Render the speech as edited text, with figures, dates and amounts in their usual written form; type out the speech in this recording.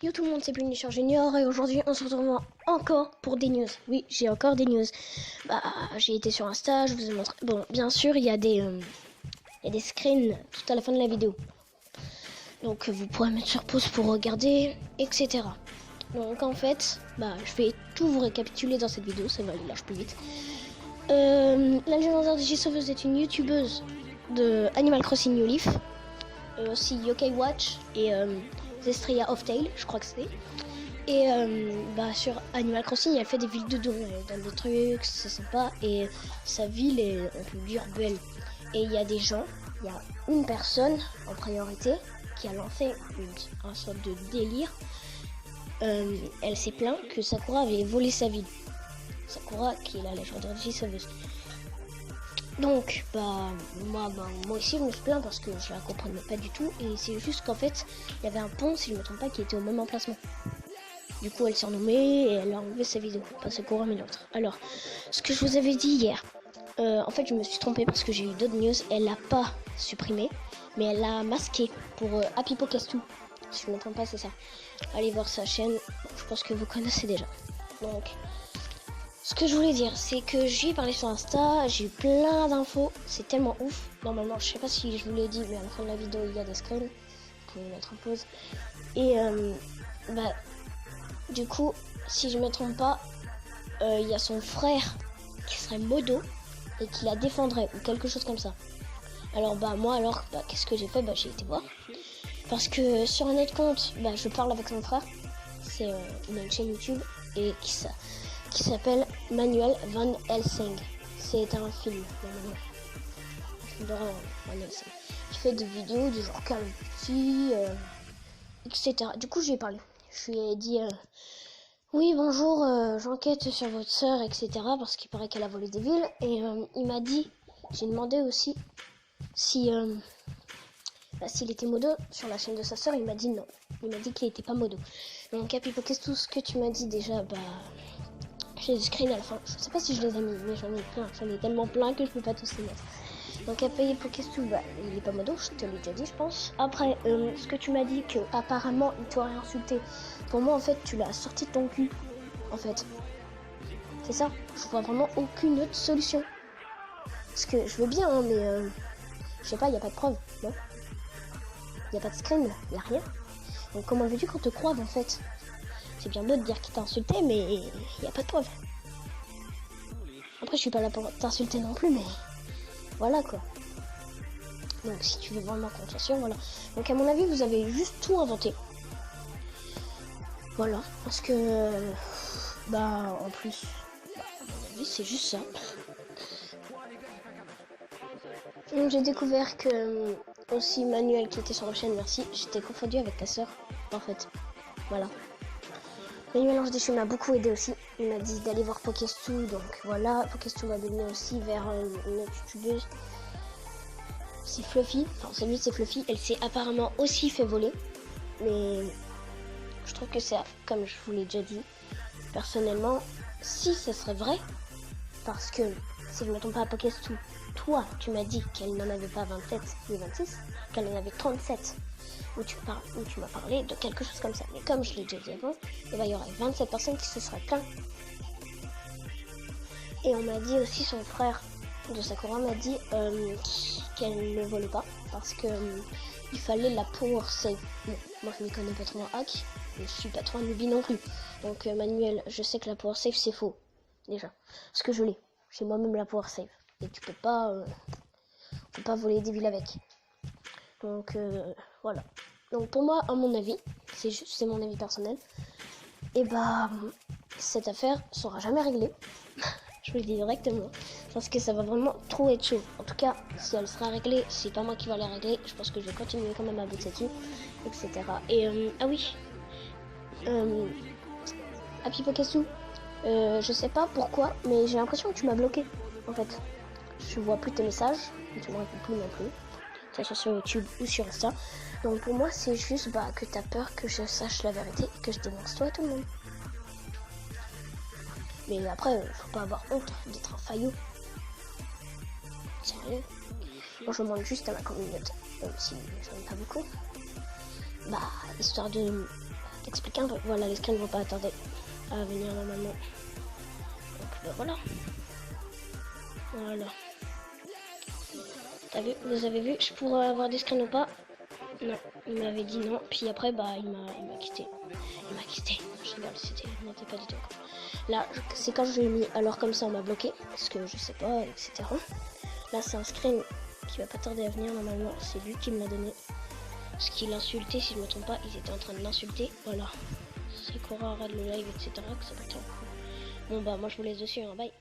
Yo tout le monde, c'est Punisher Junior et aujourd'hui on se retrouve encore pour des news. Oui, j'ai encore des news. Bah, j'ai été sur Insta, je vous ai montré. Bon, bien sûr, il y a des screens tout à la fin de la vidéo. Donc vous pourrez mettre sur pause pour regarder, etc. Donc en fait, bah, je vais tout vous récapituler dans cette vidéo, ça va aller large plus vite. La légendaire Digisauveuse est une youtubeuse de Animal Crossing New Leaf. Aussi Yokai Watch et Zestria of Tail, je crois que c'est. Et bah, sur Animal Crossing, elle fait des villes de dons, elle donne des trucs, c'est sympa. Et sa ville est, on peut dire, belle. Et il y a des gens, il y a une personne en priorité qui a lancé un sorte de délire. Elle s'est plaint que Sakura avait volé sa ville. Sakura, qui est la légendaire Digisauveuse. Donc, moi aussi je me suis plaint parce que je la comprenais pas du tout. Et c'est juste qu'en fait, il y avait un pont, si je me trompe pas, qui était au même emplacement. Du coup, elle s'est renommée et elle a enlevé sa vidéo. Pas Sakura, mais l'autre. Alors, ce que je vous avais dit hier, en fait, je me suis trompée parce que j'ai eu d'autres news. Elle l'a pas supprimé, mais elle l'a masqué pour Happy Pokestou. Si je me trompe pas, c'est ça. Allez voir sa chaîne, je pense que vous connaissez déjà. Donc, ce que je voulais dire, c'est que j'ai parlé sur Insta, j'ai eu plein d'infos, c'est tellement ouf. Normalement, je sais pas si je vous l'ai dit, mais à la fin de la vidéo, il y a des screens. Vous pouvez mettre en pause. Et du coup, si je me trompe pas, il y a son frère qui serait modo et qui la défendrait ou quelque chose comme ça. Alors moi, qu'est-ce que j'ai fait? J'ai été voir. Parce que sur un autre compte, je parle avec son frère. C'est une chaîne YouTube et qui s'appelle Manuel Van Helsing. C'est un film, un film d'horreur, Van Helsing, qui fait des vidéos du genre Call of Duty, etc. Du coup, je lui ai parlé. Je lui ai dit oui, bonjour, j'enquête sur votre sœur, etc. Parce qu'il paraît qu'elle a volé des villes. Et il m'a dit, j'ai demandé aussi si s'il était modo sur la chaîne de sa sœur. Il m'a dit non. Il m'a dit qu'il était pas modo. Donc, Happy Pokest, tout ce que tu m'as dit déjà, j'ai des screens à la fin. Je sais pas si je les ai mis, mais j'en ai plein. J'en ai tellement plein que je peux pas tous les mettre. Donc Happy Pokestou, il est pas modo, je te l'ai déjà dit, je pense. Après, ce que tu m'as dit que apparemment il t'aurait insulté. Pour moi, en fait, tu l'as sorti de ton cul. En fait, c'est ça. Je vois vraiment aucune autre solution. Parce que je veux bien, hein, mais je sais pas, y a pas de preuve, non? Y a pas de screen, y a rien. Donc comment veux-tu qu'on te croive en fait? C'est bien beau de dire qu'il t'a insulté, mais y a pas de preuve. Après, je suis pas là pour t'insulter non plus, mais voilà quoi. Donc si tu veux vraiment qu'on t'assure, voilà. Donc à mon avis, vous avez juste tout inventé. Voilà, parce que en plus, à mon avis, c'est juste ça. Donc j'ai découvert que aussi Manuel qui était sur la chaîne, merci, j'étais confondu avec ta sœur, en fait. Voilà. Manuel Ange Déchu m'a beaucoup aidé aussi. Il m'a dit d'aller voir Pokestou, donc voilà. Pokestou m'a donné aussi vers une autre youtubeuse. C'est Fluffy, enfin celui c'est Fluffy. Elle s'est apparemment aussi fait voler. Mais je trouve que c'est, comme je vous l'ai déjà dit, personnellement, si ce serait vrai, parce que si je ne me trompe pas à Pokestou, toi tu m'as dit qu'elle n'en avait pas 27 ni 26, qu'elle en avait 37. Où tu m'as parlé de quelque chose comme ça. Mais comme je l'ai déjà dit avant, il y aurait 27 personnes qui se seraient plaintes. Et on m'a dit aussi, son frère de Sakura m'a dit qu'elle ne volait pas parce que il fallait la power save. Bon, moi je ne connais pas trop en hack, je suis pas trop un newbie non plus. Donc Manuel, je sais que la power save c'est faux, déjà. Parce que je l'ai. J'ai moi-même la power save. Et tu peux pas voler des villes avec. Donc voilà. Donc pour moi, à mon avis, c'est mon avis personnel, et cette affaire sera jamais réglée. Je vous le dis directement. Je pense que ça va vraiment trop être chaud. En tout cas, si elle sera réglée, c'est pas moi qui va la régler. Je pense que je vais continuer quand même à bosser dessus, etc. Et ah oui, Happy Pokestou, je sais pas pourquoi, mais j'ai l'impression que tu m'as bloqué. En fait, je vois plus tes messages, tu me réponds plus non plus. Que ce soit sur YouTube ou sur Insta. Donc pour moi, c'est juste que t'as peur que je sache la vérité et que je dénonce toi et tout le monde. Mais après, faut pas avoir honte d'être un faillot. Sérieux. Moi, je demande juste à ma communauté, même si j'en ai pas beaucoup, histoire de t'expliquer un peu. Voilà, les screens vont pas tarder à venir normalement. Donc bah, voilà. Voilà. T'as vu, vous avez vu, je pourrais avoir des screens ou pas? Non, il m'avait dit non. Puis après, bah, il m'a quitté. Il m'a quitté. Je rigole, n'était pas du tout. Là, c'est quand je l'ai mis. Alors comme ça, on m'a bloqué parce que je sais pas, etc. Là, c'est un screen qui va pas tarder à venir normalement. C'est lui qui me l'a donné. Parce qu'il insultait, si je me trompe pas, ils étaient en train de l'insulter. Voilà. C'est Cora arrête le live, etc. Que ça va être cool. Bon bah, moi je vous laisse dessus. Hein. Bye.